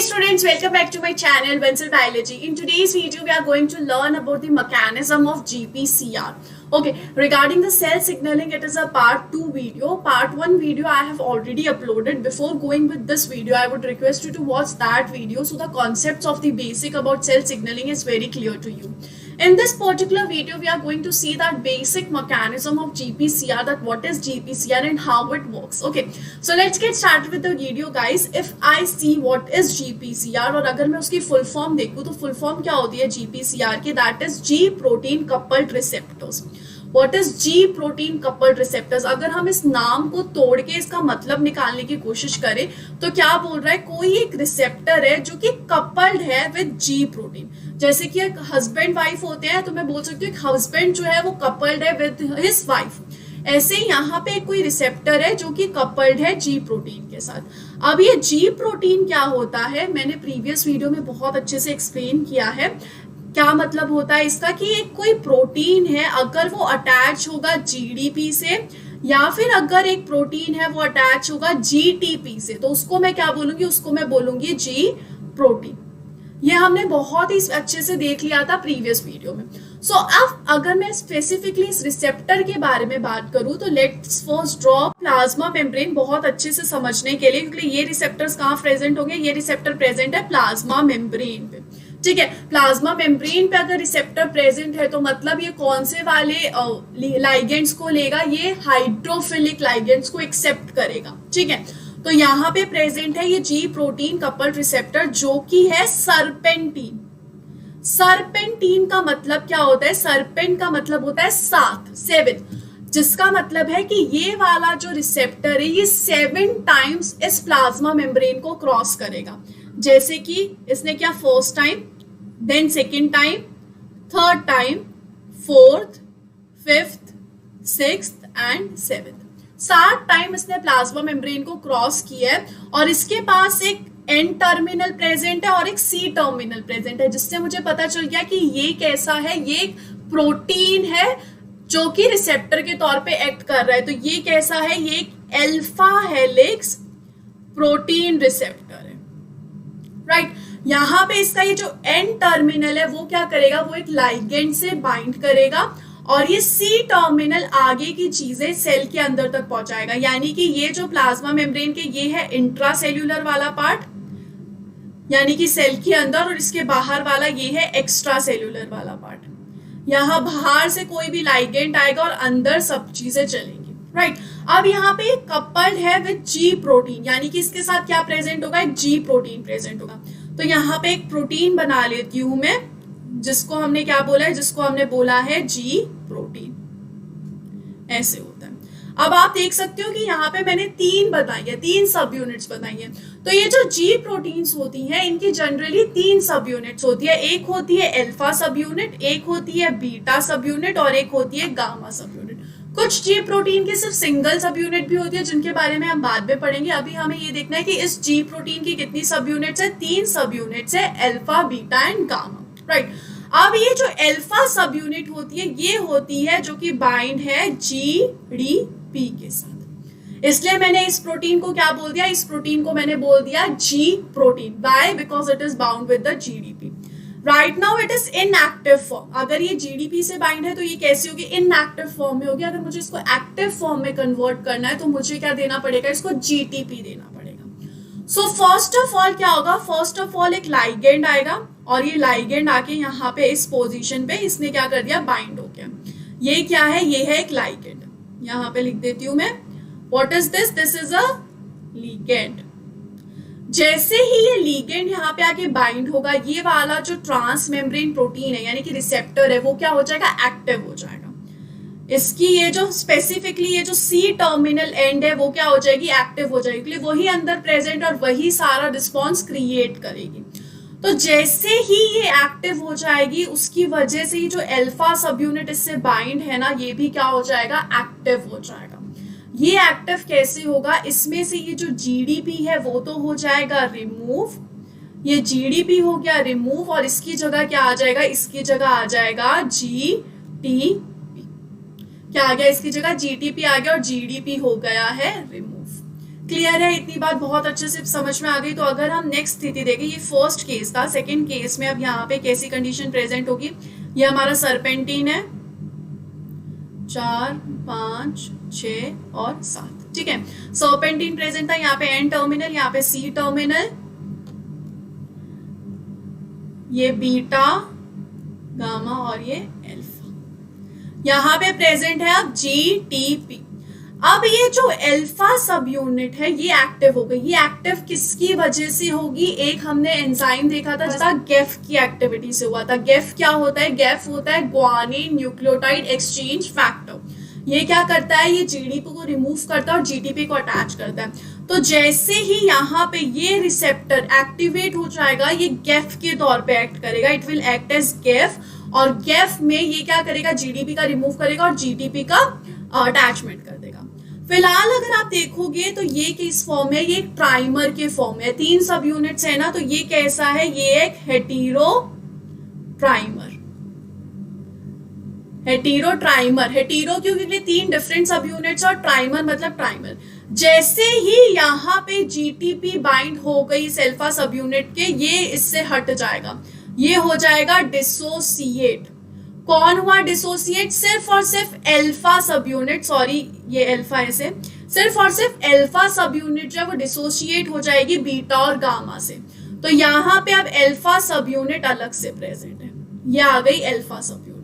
students, welcome back to my channel Bensel Biology. In today's video we are going to learn about the mechanism of GPCR. Okay, regarding the cell signaling, it is a part 2 video. Part 1 video I have already uploaded. Before going with this video, I would request you to watch that video so the concepts of the basic about cell signaling is very clear to you. In this particular video, we are going to see that basic mechanism of GPCR, that what is GPCR and how it works. Okay, so let's get started with the video, guys. If I see what is GPCR और अगर मैं उसकी full form देखूँ तो full form क्या होती है GPCR की, that is G protein coupled receptors. What is G protein coupled receptors? अगर हम इस नाम को तोड़ के इसका मतलब निकालने की कोशिश करें तो क्या बोल रहा है, कोई एक रिसेप्टर है जो कि कपल्ड है विद G प्रोटीन. जैसे कि एक हस्बैंड वाइफ होते हैं तो मैं बोल सकती हूँ एक हस्बैंड जो है वो कपल्ड है विद हिज वाइफ. ऐसे ही यहाँ पे कोई रिसेप्टर है जो कि कपल्ड है G प्रोटीन के साथ. अब ये G प्रोटीन क्या होता है, मैंने प्रीवियस वीडियो में बहुत अच्छे से एक्सप्लेन किया है. क्या मतलब होता है इसका कि एक कोई प्रोटीन है, अगर वो अटैच होगा GDP से या फिर अगर एक प्रोटीन है वो अटैच होगा GTP से, तो उसको मैं क्या बोलूंगी, उसको मैं बोलूंगी G प्रोटीन. ये हमने बहुत ही अच्छे से देख लिया था प्रीवियस वीडियो में. सो अब अगर मैं स्पेसिफिकली इस रिसेप्टर के बारे में बात करूं तो let's first draw plasma membrane बहुत अच्छे से समझने के लिए, क्योंकि ये रिसेप्टर्स कहाँ प्रेजेंट होंगे, ये रिसेप्टर प्रेजेंट है प्लाज्मा मेम्ब्रेन पे. ठीक है, प्लाज्मा मेम्ब्रेन पे अगर रिसेप्टर प्रेजेंट है तो मतलब ये कौन से वाले लाइगेंड्स को लेगा, ये हाइड्रोफिलिक लाइगेंड्स को एक्सेप्ट करेगा. ठीक है, तो यहाँ पे प्रेजेंट है ये G प्रोटीन कपल्ड रिसेप्टर जो कि है सरपेंटीन. सरपेंटीन का मतलब क्या होता है, सरपेंट का मतलब होता है 7, जिसका मतलब है कि ये वाला जो रिसेप्टर है ये 7 टाइम्स इस प्लाज्मा मेम्ब्रेन को क्रॉस करेगा. जैसे कि इसने क्या, first time, then second time, third time, fourth, fifth, sixth and seventh. 7 time इसने प्लाज्मा मेम्ब्रेन को क्रॉस किया है और इसके पास एक एन टर्मिनल प्रेजेंट है और एक सी टर्मिनल प्रेजेंट है, जिससे मुझे पता चल गया कि ये कैसा है, ये एक प्रोटीन है जो कि रिसेप्टर के तौर पे एक्ट कर रहा है. तो ये कैसा है, ये एक अल्फा हेलिक्स प्रोटीन रिसेप्टर है. राइट, यहाँ पे इसका ये जो एन टर्मिनल है वो क्या करेगा, वो एक लाइगेंड से बाइंड करेगा और ये सी टर्मिनल आगे की चीजें सेल के अंदर तक पहुंचाएगा. यानी कि ये जो प्लाज्मा मेम्ब्रेन के ये है इंट्रासेल्यूलर वाला पार्ट, यानी कि सेल के अंदर, और इसके बाहर वाला ये है एक्स्ट्रा सेल्यूलर वाला पार्ट. यहाँ बाहर से कोई भी लाइगेंड आएगा और अंदर सब चीजें चलेंगी. राइट, अब यहाँ पे कपल्ड है विद G प्रोटीन, यानी कि इसके साथ क्या प्रेजेंट होगा, एक G प्रोटीन प्रेजेंट होगा. तो यहाँ पे एक प्रोटीन बना लेती हूं मैं, जिसको हमने क्या बोला है, जिसको हमने बोला है G प्रोटीन. ऐसे होता है. अब आप देख सकते हो कि यहाँ पे मैंने 3 बताई है, 3 सब यूनिट्स बताई है. तो ये जो G प्रोटीन्स होती हैं इनकी जनरली 3 सब यूनिट्स होती है. एक होती है अल्फा सब यूनिट, एक होती है बीटा सब यूनिट और एक होती है गामा सब यूनिट. कुछ G प्रोटीन की सिर्फ सिंगल सब यूनिट भी होती है, जिनके बारे में हम बाद में पढ़ेंगे. अभी हमें ये देखना है कि इस G प्रोटीन की कितनी सब यूनिट्स है, 3 सब यूनिट्स है, alpha, beta and gamma. Right, अब ये जो अल्फा सब यूनिट होती है ये होती है जो कि बाइंड है GDP के साथ. इसलिए मैंने इस प्रोटीन को क्या बोल दिया, इस प्रोटीन को मैंने बोल दिया G protein. Why, because it is bound with the GDP. Right now it is inactive form. अगर ये GDP से बाइंड है तो ये कैसी होगी, इनएक्टिव फॉर्म में होगी. अगर मुझे इसको एक्टिव फॉर्म में कन्वर्ट करना है तो मुझे क्या देना पड़ेगा, इसको GTP देना पड़ेगा. सो फर्स्ट ऑफ ऑल क्या होगा, फर्स्ट ऑफ ऑल एक लाइगेंड आएगा और ये लाइगेंड आके यहाँ पे इस पोजीशन पे इसने क्या कर दिया, बाइंड हो गया. ये क्या है, ये है एक लाइगेंड. यहाँ पे लिख देती हूँ मैं, what is this, this is a ligand. जैसे ही ये लिगेंड यहाँ पे आके बाइंड होगा, ये वाला जो ट्रांस मेम्ब्रेन प्रोटीन है यानी कि रिसेप्टर है वो क्या हो जाएगा, एक्टिव हो जाएगा. इसकी ये जो स्पेसिफिकली ये जो सी टर्मिनल एंड है वो क्या हो जाएगी, एक्टिव हो जाएगी. वही अंदर प्रेजेंट और वही सारा रिस्पॉन्स क्रिएट करेगी. तो जैसे ही ये एक्टिव हो जाएगी उसकी वजह से ये जो अल्फा सब यूनिट इससे बाइंड है ना, ये भी क्या हो जाएगा, एक्टिव हो जाएगा. ये एक्टिव कैसे होगा, इसमें से ये जो GDP है वो तो हो जाएगा रिमूव, ये GDP हो गया रिमूव और इसकी जगह क्या आ जाएगा, इसकी जगह आ जाएगा GTP. क्या आ गया, इसकी जगह GTP आ गया और GDP हो गया है रिमूव. क्लियर है? इतनी बात बहुत अच्छे से समझ में आ गई। तो अगर हम नेक्स्ट स्थिति देखें, ये फर्स्ट केस था, सेकंड केस में अब यहाँ पे कैसी कंडीशन प्रेजेंट होगी? ये हमारा सर्पेंटीन है, 4, 5, 6 और 7, ठीक है। सर्पेंटीन प्रेजेंट था, यहाँ पे एन टर्मिनल, यहाँ पे सी टर्मिनल, ये बीटा, गामा और ये अल्फा। यहाँ पे प्रेजेंट है अब जीटीपी। अब ये जो अल्फा सब यूनिट है ये एक्टिव हो गई। ये एक्टिव किसकी वजह से होगी? एक हमने एंजाइम देखा था जिसका गेफ की एक्टिविटी से हुआ था। गेफ क्या होता है? गेफ होता है ग्वानिन न्यूक्लियोटाइड एक्सचेंज फैक्टर। ये क्या करता है? ये जीडीपी को रिमूव करता है और जीटीपी को अटैच करता है। तो जैसे ही यहाँ पे ये रिसेप्टर एक्टिवेट हो जाएगा, ये गेफ के तौर पे एक्ट करेगा। इट विल एक्ट एज गेफ, और गेफ में ये क्या करेगा? जीडीपी का रिमूव करेगा और जीटीपी का अटैचमेंट कर देगा। फिलहाल अगर आप देखोगे तो ये किस फॉर्म है? ये ट्राइमर के फॉर्म है। 3 सब यूनिट्स है ना, तो ये कैसा है? ये एक hetero trimer. Hetero trimer, hetero क्यों? क्योंकि 3 डिफरेंट सब यूनिट्स और ट्राइमर मतलब ट्राइमर। जैसे ही यहाँ पे जीटीपी बाइंड हो गई इस अल्फा सब यूनिट के, ये इससे हट जाएगा, ये हो जाएगा डिसोसिएट। कौन हुआ डिसोसिएट? सिर्फ और सिर्फ अल्फा सब यूनिट, सॉरी ये अल्फा ऐसे, सिर्फ और सिर्फ अल्फा सब यूनिट जो है वो डिसोसिएट हो जाएगी बीटा और गामा से। तो यहाँ पे अब अल्फा सब यूनिट अलग से प्रेजेंट है, ये आ गई अल्फा सब यूनिट।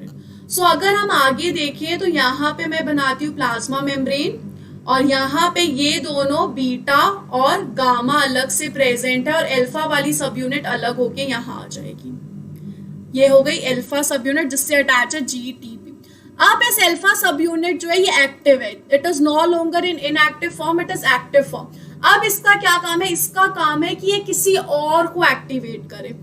सो अगर हम आगे देखें तो यहाँ पे मैं बनाती हूँ प्लाज्मा मेम्ब्रेन, और यहाँ पे ये दोनों बीटा और गामा अलग से प्रेजेंट है, और अल्फा वाली सब यूनिट अलग होके यहाँ आ जाएगी। ये हो गई अल्फा सब यूनिट जिससे अटैच है जीटीपी। अब इस अल्फा सब यूनिट जो है ये एक्टिव है, it is no longer in inactive form, it is active form. अब इसका क्या काम है? इसका काम है कि ये किसी और को एक्टिवेट करे।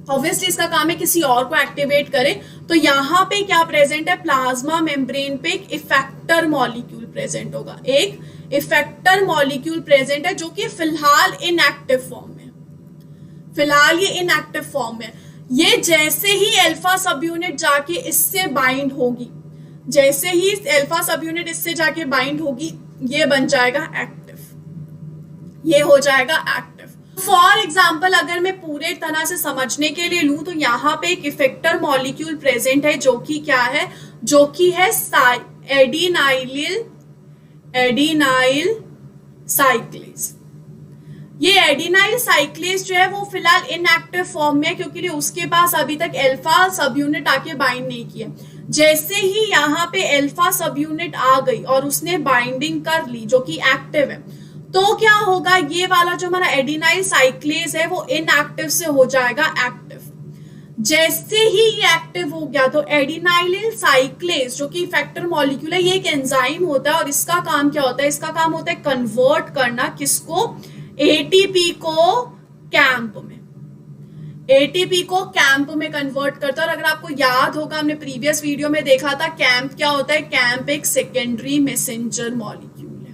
ऑब्वियसली इसका काम है किसी और को एक्टिवेट करे। तो यहाँ पे क्या प्रेजेंट है? प्लाज्मा मेम्ब्रेन पे एक इफेक्टर मॉलिक्यूल प्रेजेंट होगा। एक इफेक्टर मॉलिक्यूल प्रेजेंट है जो कि फिलहाल इनएक्टिव फॉर्म में, फिलहाल ये इनएक्टिव फॉर्म में। ये जैसे ही अल्फा सब यूनिट जाके इससे बाइंड होगी, जैसे ही अल्फा सब यूनिट इससे जाके बाइंड होगी, ये बन जाएगा एक्टिव, ये हो जाएगा एक्टिव। फॉर एग्जाम्पल अगर मैं पूरे तरह से समझने के लिए लूं तो यहाँ पे एक इफेक्टर मॉलिक्यूल प्रेजेंट है जो कि क्या है? जो कि है एडिनाइल साइक्लेज। ये एडिनाइल साइक्लेज जो है वो फिलहाल इनएक्टिव फॉर्म में है क्योंकि उसके पास अभी तक अल्फा सब यूनिट आके बाइंड नहीं किया। जैसे ही यहाँ पे अल्फा सब यूनिट आ गई और उसने बाइंडिंग कर ली जो कि एक्टिव है, तो क्या होगा? ये वाला जो हमारा एडिनाइल साइक्लेज है वो इनएक्टिव से हो जाएगा एक्टिव। जैसे ही ये एक्टिव हो गया तो एडिनाइल साइक्लेज जो कि इफेक्टर मॉलिक्यूल है, ये एक एंजाइम होता है और इसका काम क्या होता है? इसका काम होता है कन्वर्ट करना, किसको? एटीपी को कैंप में, एटीपी को कैंप में कन्वर्ट करता है। और अगर आपको याद होगा हमने प्रीवियस वीडियो में देखा था कैंप क्या होता है? कैंप एक सेकेंडरी मैसेंजर मॉलिक्यूल है।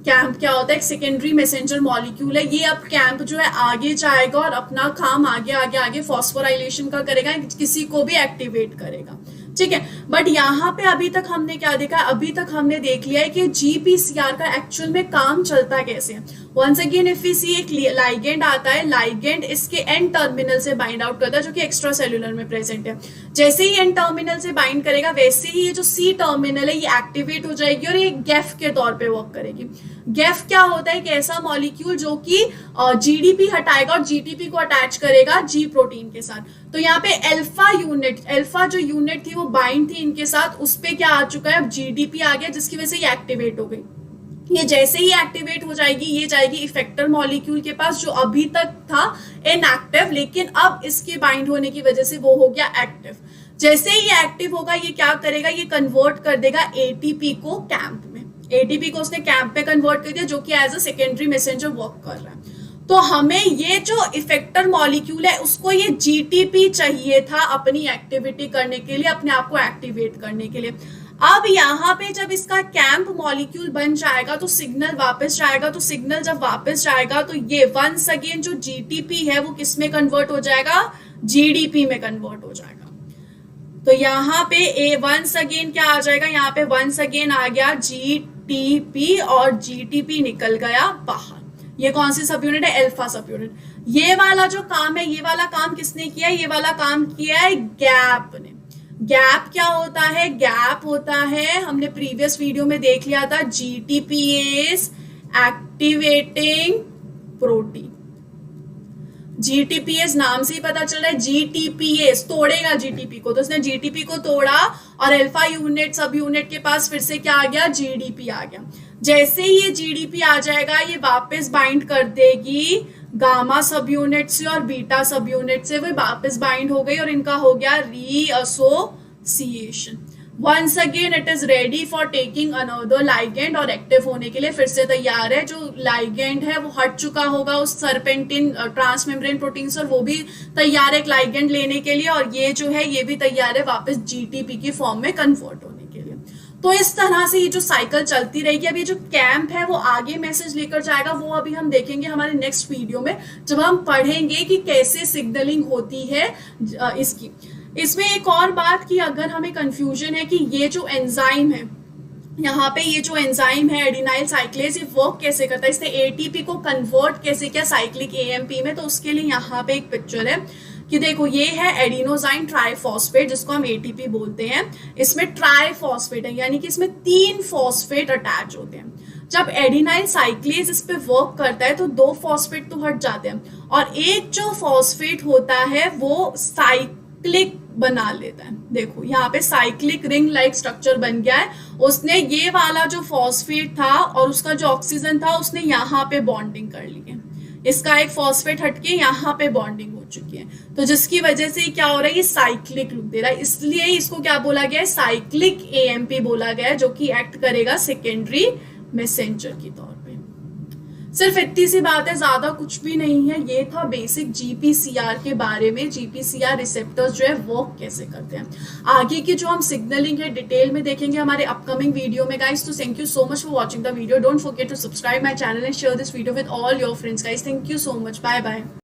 कैंप क्या होता है? एक सेकेंडरी मैसेंजर मॉलिक्यूल है। ये अब कैंप जो है आगे जाएगा और अपना काम आगे आगे आगे फॉस्फोराइलेशन का करेगा, किसी को भी एक्टिवेट करेगा, ठीक है। बट यहाँ पे अभी तक हमने क्या देखा? अभी तक हमने देख लिया है कि जीपीसीआर का एक्चुअल में काम चलता कैसे है। वंस अगेन इफ वी सी, एक लाइगेंड आता है, लाइगेंड इसके एन टर्मिनल से बाइंड आउट करता है जो कि एक्स्ट्रा सेल्यूलर में प्रेजेंट है। जैसे ही एन टर्मिनल से बाइंड करेगा वैसे ही ये जो सी टर्मिनल है ये एक्टिवेट हो जाएगी और ये गेफ के तौर पे वर्क करेगी। गेफ क्या होता है? एक ऐसा मॉलिक्यूल जो कि जीडीपी हटाएगा और जीटीपी को अटैच करेगा जी प्रोटीन के साथ। तो यहाँ पे अल्फा यूनिट, अल्फा जो यूनिट थी वो बाइंड थी इनके साथ, उस पे क्या आ चुका है? अब जीडीपी आ गया जिसकी वजह से ये एक्टिवेट हो गई। ये जैसे ही एक्टिवेट हो जाएगी ये जाएगी इफेक्टर मॉलिक्यूल के पास जो अभी तक था इनएक्टिव, लेकिन अब इसके बाइंड होने की वजह से वो हो गया एक्टिव। जैसे ही ये एक्टिव होगा ये क्या करेगा? ये कन्वर्ट कर देगा एटीपी को कैंप में। एटीपी को उसने कैंप पे कन्वर्ट कर दिया जो कि as a secondary messenger work कर रहा है। तो हमें ये जो इफेक्टर मॉलिक्यूल है उसको ये जीटीपी चाहिए था अपनी एक्टिविटी करने के लिए, अपने आप को एक्टिवेट करने के लिए। अब यहाँ पे जब इसका कैंप मॉलिक्यूल बन जाएगा तो सिग्नल वापस जाएगा, तो सिग्नल जब वापस जाएगा तो ये वंस अगेन जो जीटीपी है वो किस में कन्वर्ट हो जाएगा? जीडीपी में कन्वर्ट हो जाएगा। तो यहाँ पे वंस अगेन क्या आ जाएगा? यहाँ पे वंस अगेन आ गया ATP और GTP निकल गया बाहर। ये कौन सी सब यूनिट है? अल्फा सब यूनिट। ये वाला जो काम है, ये वाला काम किसने किया? ये वाला काम किया है गैप ने। गैप क्या होता है? गैप होता है, हमने प्रीवियस वीडियो में देख लिया था, GTPase एक्टिवेटिंग प्रोटीन। GTPase नाम से ही पता चल रहा है, GTPase तोड़ेगा GTP को, तो उसने GTP को तोड़ा और अल्फा यूनिट सब यूनिट के पास फिर से क्या आ गया? GDP आ गया। जैसे ही ये GDP आ जाएगा, ये वापस बाइंड कर देगी गामा सब यूनिट से और बीटा सब यूनिट से, वो वापस बाइंड हो गई और इनका हो गया reassociation. Once again it is ready for taking another ligand और एक्टिव होने के लिए फिर से तैयार है। जो लाइगेंड है वो हट चुका होगा उस सर्पेंटिन ट्रांसमेम्ब्रेन प्रोटीन से, और वो भी तैयार है एक लाइगेंड लेने के लिए, और ये जो है ये भी तैयार है वापस जीटीपी की फॉर्म में कन्वर्ट होने के लिए। तो इस तरह से ये जो साइकिल चलती रहेगी। अब ये जो कैंप है वो आगे मैसेज लेकर जाएगा, वो अभी हम देखेंगे हमारे नेक्स्ट वीडियो में, जब हम पढ़ेंगे कि कैसे सिग्नलिंग होती है इसकी। इसमें एक और बात कि अगर हमें कंफ्यूजन है कि ये जो एंजाइम है, यहाँ पे ये जो एंजाइम है एडिनाइल साइक्लेज, ये वर्क कैसे करता है, इसने एटीपी को कन्वर्ट कैसे किया साइक्लिक एएमपी में, तो उसके लिए यहाँ पे एक पिक्चर है कि देखो ये है एडिनोजाइन ट्राइफॉस्फेट जिसको हम एटीपी बोलते हैं। इसमें ट्राइफॉस्फेट है, यानी कि इसमें 3 फॉस्फेट अटैच होते हैं। जब एडिनाइल साइक्लेज इस पे वर्क करता है तो 2 फॉस्फेट तो हट जाते हैं, और एक जो फॉस्फेट होता है वो साइक्लिक बना लेता है। देखो यहाँ पे साइक्लिक रिंग लाइक स्ट्रक्चर बन गया है। उसने ये वाला जो फॉस्फेट था और उसका जो ऑक्सीजन था उसने यहाँ पे बॉन्डिंग कर ली है, इसका एक फॉस्फेट हटके यहाँ पे बॉन्डिंग हो चुकी है, तो जिसकी वजह से क्या हो रहा है, ये साइक्लिक लुक दे रहा है। इसलिए इसको क्या बोला गया है? साइक्लिक एएमपी बोला गया है, जो कि एक्ट करेगा सेकेंडरी मैसेंजर की तौर पे। सिर्फ इतनी सी बात है, ज्यादा कुछ भी नहीं है। ये था बेसिक जीपीसीआर के बारे में, जीपीसीआर रिसेप्टर्स जो है वर्क कैसे करते हैं। आगे की जो हम सिग्नलिंग है डिटेल में देखेंगे हमारे अपकमिंग वीडियो में गाइस। तो thank you so much for watching the video. Don't forget to subscribe my channel and share this video with all your friends guys. Thank you so much, bye bye.